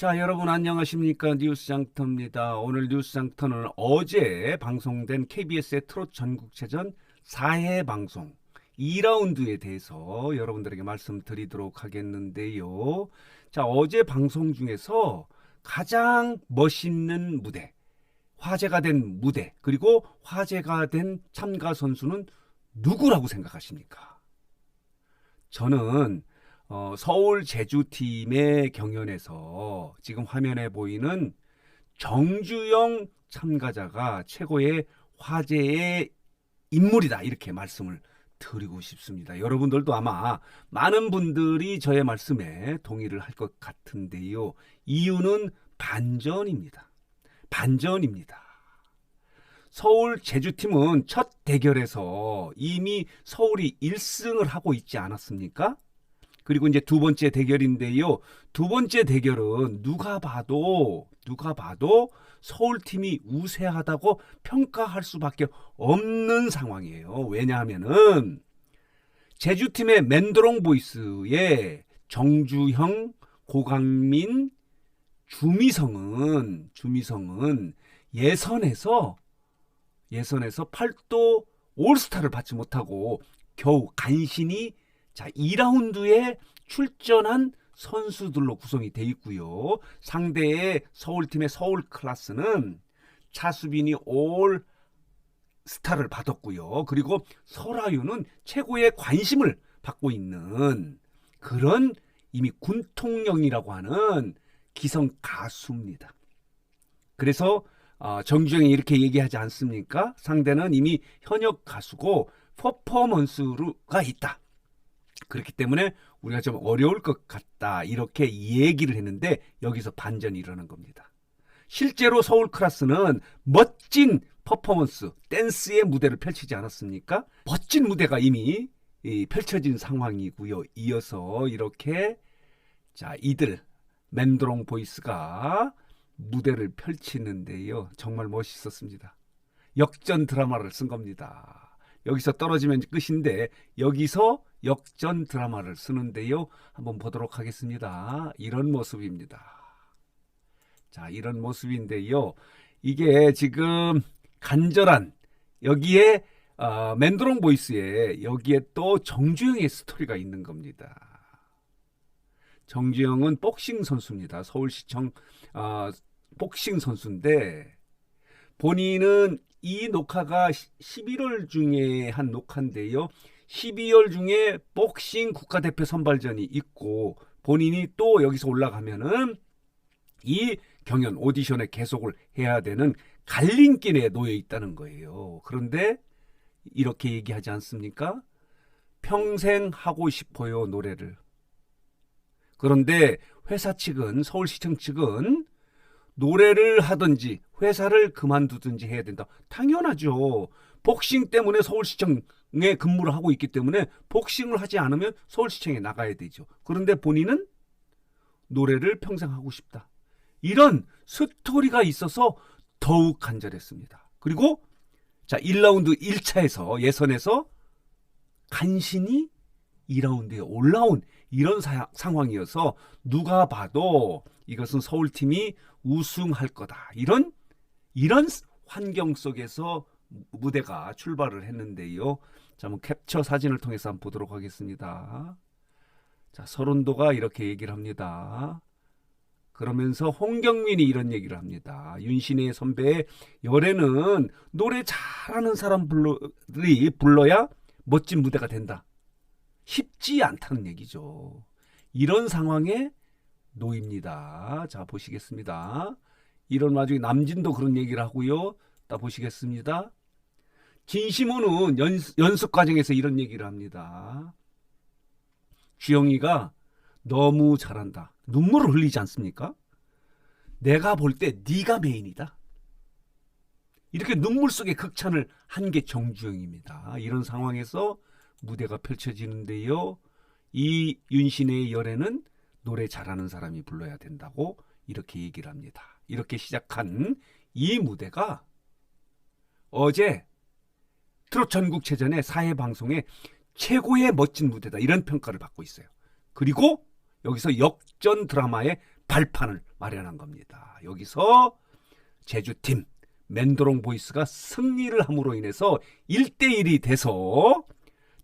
자, 여러분 안녕하십니까? 뉴스장터입니다. 오늘 뉴스장터는 어제 방송된 KBS의 트롯 전국체전 4회 방송 2라운드에 대해서 여러분들에게 말씀드리도록 하겠는데요. 자, 어제 방송 중에서 가장 멋있는 무대, 화제가 된 무대, 그리고 화제가 된 참가 선수는 누구라고 생각하십니까? 저는 서울 제주팀의 경연에서 지금 화면에 보이는 정주영 참가자가 최고의 화제의 인물이다, 이렇게 말씀을 드리고 싶습니다. 여러분들도 아마 많은 분들이 저의 말씀에 동의를 할 것 같은데요. 이유는 반전입니다. 반전입니다. 서울 제주팀은 첫 대결에서 이미 서울이 1승을 하고 있지 않았습니까? 그리고 이제 두 번째 대결인데요. 두 번째 대결은 누가 봐도 서울팀이 우세하다고 평가할 수밖에 없는 상황이에요. 왜냐하면은 제주팀의 맨드롱 보이스의 정주형, 고강민, 주미성은 예선에서 8도 올스타를 받지 못하고 겨우 간신히 2라운드에 출전한 선수들로 구성이 되어 있고요. 상대의 서울팀의 서울 클래스는 차수빈이 올 스타를 받았고요. 그리고 설아유는 최고의 관심을 받고 있는 그런 이미 군통령이라고 하는 기성 가수입니다. 그래서 정주영이 이렇게 얘기하지 않습니까? 상대는 이미 현역 가수고 퍼포먼스가 있다. 그렇기 때문에 우리가 좀 어려울 것 같다, 이렇게 얘기를 했는데 여기서 반전이 일어난 겁니다. 실제로 서울 클래스는 멋진 퍼포먼스, 댄스의 무대를 펼치지 않았습니까? 멋진 무대가 이미 펼쳐진 상황이고요. 이어서 이렇게 이들 맨드롱 보이스가 무대를 펼치는데요. 정말 멋있었습니다. 역전 드라마를 쓴 겁니다. 여기서 떨어지면 끝인데 여기서 역전 드라마를 쓰는데요. 한번 보도록 하겠습니다. 이런 모습입니다. 자, 이런 모습인데요. 이게 지금 간절한 여기에 맨드롱 보이스에 여기에 또 정주영의 스토리가 있는 겁니다. 정주영은 복싱 선수입니다. 서울시청 복싱 선수인데 본인은 이 녹화가 11월 중에 한 녹화인데요. 12월 중에 복싱 국가대표 선발전이 있고 본인이 또 여기서 올라가면은 이 경연 오디션에 계속을 해야 되는 갈림길에 놓여 있다는 거예요. 그런데 이렇게 얘기하지 않습니까? 평생 하고 싶어요, 노래를. 그런데 회사 측은, 서울시청 측은 노래를 하든지 회사를 그만두든지 해야 된다. 당연하죠. 복싱 때문에 서울시청에 근무를 하고 있기 때문에 복싱을 하지 않으면 서울시청에 나가야 되죠. 그런데 본인은 노래를 평생 하고 싶다. 이런 스토리가 있어서 더욱 간절했습니다. 그리고 1라운드 1차에서 예선에서 간신히 2라운드에 올라온 이런 상황이어서 누가 봐도 이것은 서울팀이 우승할 거다. 이런 환경 속에서 무대가 출발을 했는데요. 자, 한번 캡처 사진을 통해서 한번 보도록 하겠습니다. 자, 서른도가 이렇게 얘기를 합니다. 그러면서 홍경민이 이런 얘기를 합니다. 윤신의 선배의 열애는 노래 잘하는 사람들이 불러야 멋진 무대가 된다. 쉽지 않다는 얘기죠. 이런 상황에 놓입니다. 자, 보시겠습니다. 이런 와중에 남진도 그런 얘기를 하고요. 딱 보시겠습니다. 진심우는 연습 과정에서 이런 얘기를 합니다. 주영이가 너무 잘한다. 눈물을 흘리지 않습니까? 내가 볼 때 네가 메인이다. 이렇게 눈물 속에 극찬을 한 게 정주영입니다. 이런 상황에서 무대가 펼쳐지는데요. 이 윤신의 열애는 노래 잘하는 사람이 불러야 된다고 이렇게 얘기를 합니다. 이렇게 시작한 이 무대가 어제 트롯 전국체전의 4회 방송에 최고의 멋진 무대다, 이런 평가를 받고 있어요. 그리고 여기서 역전 드라마의 발판을 마련한 겁니다. 여기서 제주팀 맨드롱 보이스가 승리를 함으로 인해서 1대1이 돼서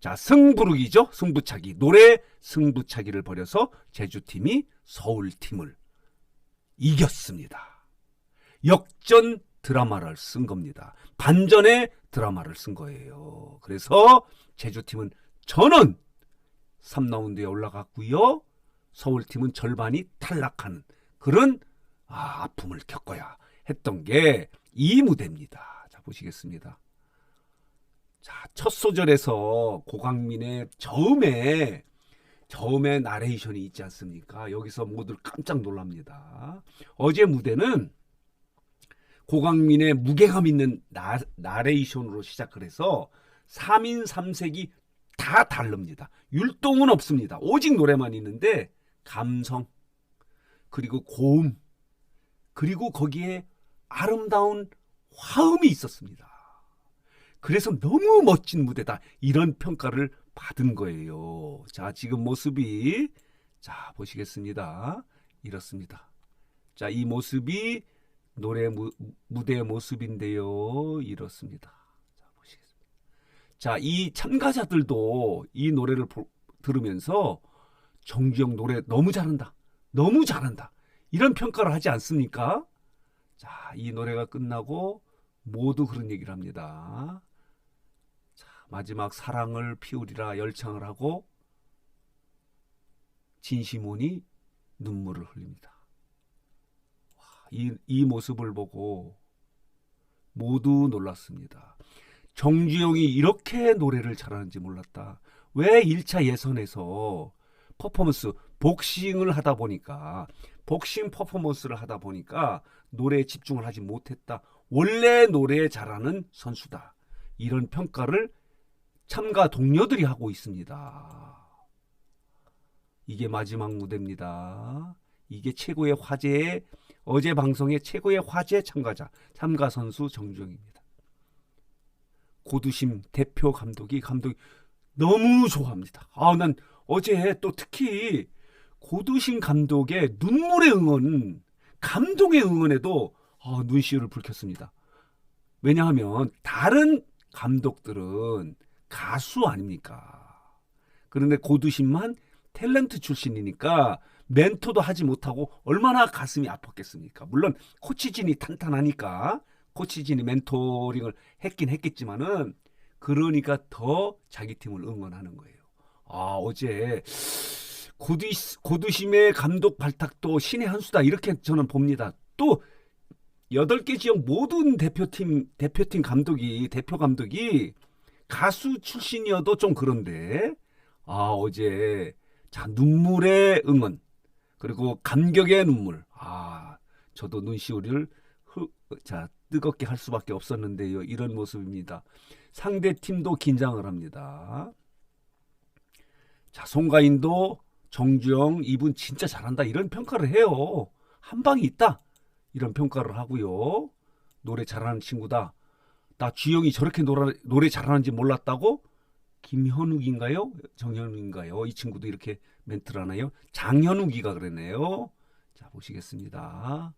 자, 승부르기죠. 승부차기. 노래 승부차기를 벌여서 제주팀이 서울팀을 이겼습니다. 역전 드라마를 쓴 겁니다. 반전의 드라마를 쓴 거예요. 그래서 제주팀은 전원 3라운드에 올라갔고요. 서울팀은 절반이 탈락하는 그런 아픔을 겪어야 했던 게 이 무대입니다. 자, 보시겠습니다. 자, 첫 소절에서 고강민의 저음의 나레이션이 있지 않습니까? 여기서 모두 깜짝 놀랍니다. 어제 무대는 고강민의 무게감 있는 나레이션으로 시작을 해서 3인 3색이 다 다릅니다. 율동은 없습니다. 오직 노래만 있는데 감성, 그리고 고음, 그리고 거기에 아름다운 화음이 있었습니다. 그래서 너무 멋진 무대다. 이런 평가를 받은 거예요. 자, 지금 모습이 자, 보시겠습니다. 이렇습니다. 자, 이 모습이 노래 무대의 모습인데요. 이렇습니다. 자, 보시겠습니다. 자, 이 참가자들도 이 노래를 들으면서 정주영 노래 너무 잘한다. 너무 잘한다. 이런 평가를 하지 않습니까? 자, 이 노래가 끝나고 모두 그런 얘기를 합니다. 자, 마지막 사랑을 피우리라 열창을 하고 진시몬이 눈물을 흘립니다. 와, 이 모습을 보고 모두 놀랐습니다. 정주영이 이렇게 노래를 잘하는지 몰랐다. 왜 1차 예선에서 퍼포먼스, 복싱을 하다 보니까 복싱 퍼포먼스를 하다 보니까 노래에 집중을 하지 못했다. 원래 노래 잘하는 선수다. 이런 평가를 참가 동료들이 하고 있습니다. 이게 마지막 무대입니다. 이게 최고의 화제의 어제 방송의 최고의 화제 참가 선수 정주영입니다. 고두심 대표 감독이 너무 좋아합니다. 난 어제 또 특히 고두심 감독의 눈물의 응원, 감동의 응원에도 눈시울을 붉혔습니다. 왜냐하면 다른 감독들은 가수 아닙니까? 그런데 고두심만 탤런트 출신이니까 멘토도 하지 못하고 얼마나 가슴이 아팠겠습니까? 물론 코치진이 탄탄하니까 코치진이 멘토링을 했긴 했겠지만은 그러니까 더 자기 팀을 응원하는 거예요. 어제 고두심의 감독 발탁도 신의 한 수다 이렇게 저는 봅니다. 또 8개 지역 모든 대표팀 대표 감독이 가수 출신이어도 좀 그런데 어제 자, 눈물의 응원 그리고 감격의 눈물 저도 눈시울을 뜨겁게 할 수밖에 없었는데요. 이런 모습입니다. 상대 팀도 긴장을 합니다. 자, 송가인도 정주영 이분 진짜 잘한다 이런 평가를 해요. 한 방이 있다 이런 평가를 하고요. 노래 잘하는 친구다. 나 주영이 저렇게 노래 잘하는지 몰랐다고? 김현욱인가요? 정현욱인가요? 이 친구도 이렇게 멘트를 하나요? 장현욱이가 그랬네요. 자, 보시겠습니다.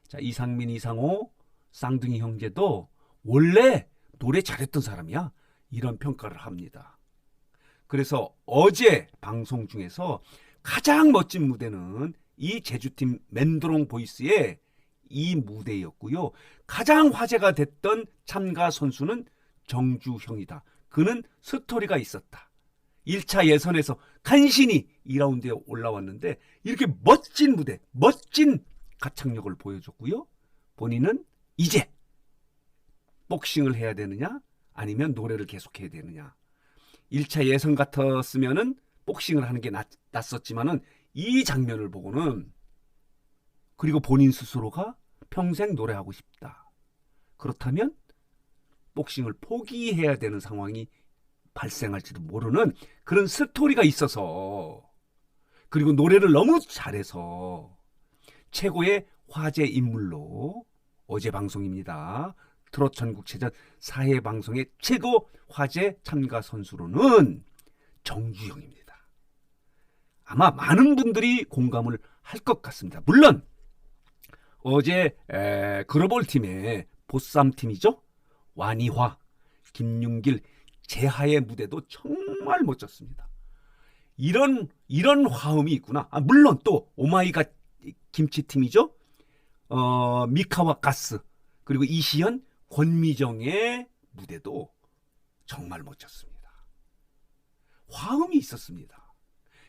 자, 이상민, 이상호, 쌍둥이 형제도 원래 노래 잘했던 사람이야. 이런 평가를 합니다. 그래서 어제 방송 중에서 가장 멋진 무대는 이 제주팀 맨드롱 보이스의 이 무대였고요. 가장 화제가 됐던 참가 선수는 정주형이다. 그는 스토리가 있었다. 1차 예선에서 간신히 2라운드에 올라왔는데 이렇게 멋진 무대, 멋진 가창력을 보여줬고요. 본인은 이제 복싱을 해야 되느냐 아니면 노래를 계속해야 되느냐. 1차 예선 같았으면은 복싱을 하는 게 낫었지만은 이 장면을 보고는 그리고 본인 스스로가 평생 노래하고 싶다. 그렇다면 복싱을 포기해야 되는 상황이 발생할지도 모르는 그런 스토리가 있어서 그리고 노래를 너무 잘해서 최고의 화제 인물로 어제 방송입니다. 트롯 전국체전 4회 방송의 최고 화제 참가 선수로는 정주영입니다. 아마 많은 분들이 공감을 할 것 같습니다. 물론 어제 글로벌 팀의 보쌈 팀이죠. 완이화, 김윤길, 재하의 무대도 정말 멋졌습니다. 이런 화음이 있구나. 물론 또 오마이갓 김치팀이죠. 미카와 가스, 그리고 이시연, 권미정의 무대도 정말 멋졌습니다. 화음이 있었습니다.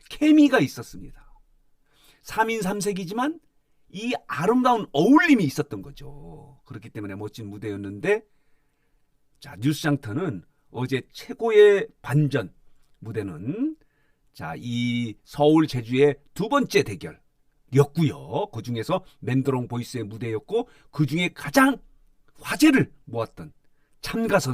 케미가 있었습니다. 3인 3색이지만 이 아름다운 어울림이 있었던 거죠. 그렇기 때문에 멋진 무대였는데, 자, 뉴스장터는 어제 최고의 반전 무대는 자, 이 서울 제주의 두 번째 대결이었고요. 그 중에서 맨드롱 보이스의 무대였고, 그 중에 가장 화제를 모았던 참가자는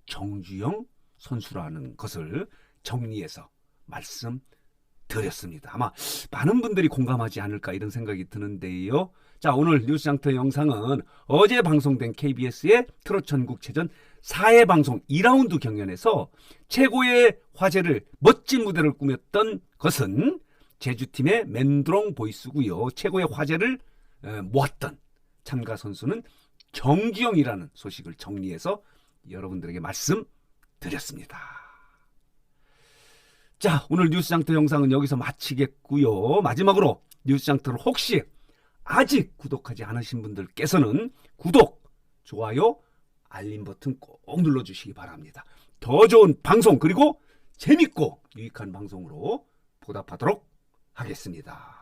정주영 선수라는 것을 정리해서 말씀드렸습니다. 아마 많은 분들이 공감하지 않을까 이런 생각이 드는데요. 자, 오늘 뉴스장터 영상은 어제 방송된 KBS의 트롯 전국체전 4회 방송 2라운드 경연에서 최고의 화제를, 멋진 무대를 꾸몄던 것은 제주팀의 맨드롱 보이스고요. 최고의 화제를 모았던 참가 선수는 정주영이라는 소식을 정리해서 여러분들에게 말씀드렸습니다. 자, 오늘 뉴스장터 영상은 여기서 마치겠고요. 마지막으로 뉴스장터를 혹시 아직 구독하지 않으신 분들께서는 구독, 좋아요, 알림 버튼 꼭 눌러주시기 바랍니다. 더 좋은 방송, 그리고 재밌고 유익한 방송으로 보답하도록 하겠습니다.